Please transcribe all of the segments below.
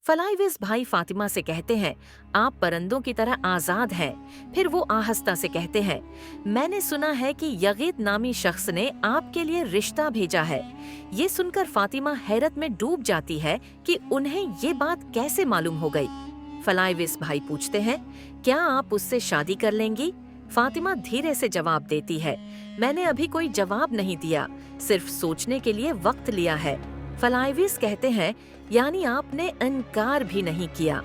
फलाइविस भाई फातिमा से कहते हैं, आप परिंदों की तरह आजाद हैं। फिर वो आहिस्ता से कहते हैं, मैंने सुना है कि यगीद नामी शख्स ने आपके लिए रिश्ता भेजा है। ये सुनकर फातिमा हैरत में डूब जाती है कि उन्हें ये बात कैसे मालूम हो गई। फलाइविस भाई पूछते हैं, क्या आप उससे शादी कर लेंगी? फातिमा धीरे से जवाब देती है, मैंने अभी कोई जवाब नहीं दिया, सिर्फ सोचने के लिए वक्त लिया है। फलाइविस कहते हैं, यानी आपने इनकार भी नहीं किया।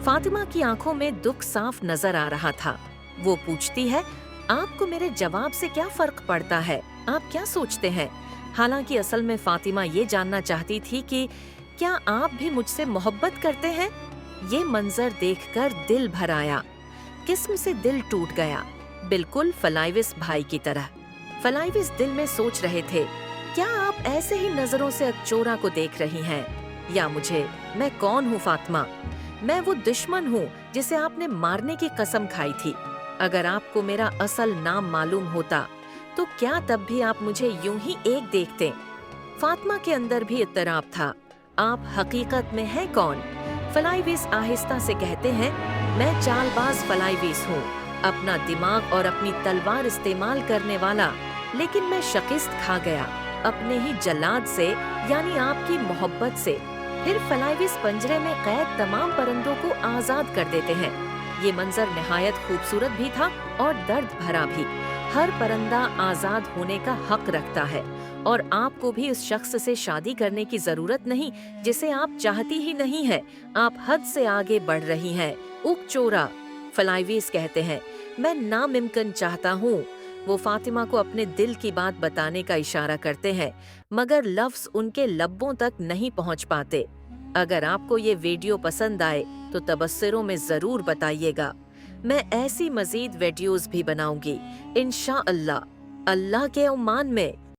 फातिमा की आंखों में दुख साफ नजर आ रहा था। वो पूछती है, आपको मेरे जवाब से क्या फर्क पड़ता है? आप क्या सोचते हैं? हालांकि असल में फातिमा ये जानना चाहती थी कि क्या आप भी मुझसे मोहब्बत करते हैं? ये मंजर देखकर दिल भर आया, किस्म से दिल टूट गया, बिल्कुल फलाइविस भाई की तरह। फलाइविस दिल में सोच रहे थे, क्या आप ऐसे ही नजरों से अकचोरा को देख रही हैं या मुझे? मैं कौन हूँ फातिमा? मैं वो दुश्मन हूँ जिसे आपने मारने की कसम खाई थी। अगर आपको मेरा असल नाम मालूम होता तो क्या तब भी आप मुझे यूं ही एक देखते? फातिमा के अंदर भी इत्तराब था। आप हकीकत में हैं कौन? फलाइविस आहिस्ता से कहते हैं, मैं चालबाज फलाइविस हूँ, अपना दिमाग और अपनी तलवार इस्तेमाल करने वाला, लेकिन मैं शिकस्त खा गया अपने ही जल्लाद से, यानी आपकी मोहब्बत से। फिर फलाइविस पंजरे में कैद तमाम परिंदों को आजाद कर देते हैं। ये मंजर निहायत खूबसूरत भी था और दर्द भरा भी। हर परिंदा आजाद होने का हक रखता है और आपको भी उस शख्स से शादी करने की जरूरत नहीं जिसे आप चाहती ही नहीं है। आप हद से आगे बढ़ रही हैं, उकचोरा। फलाइविस कहते हैं, मैं नामुमकिन चाहता हूँ। वो फातिमा को अपने दिल की बात बताने का इशारा करते हैं, मगर लफ्ज उनके लब्बों तक नहीं पहुंच पाते। अगर आपको ये वीडियो पसंद आए तो तबस्सुरों में जरूर बताइएगा। मैं ऐसी मजीद वीडियोस भी बनाऊंगी इंशाअल्लाह, अल्लाह के उम्मान में।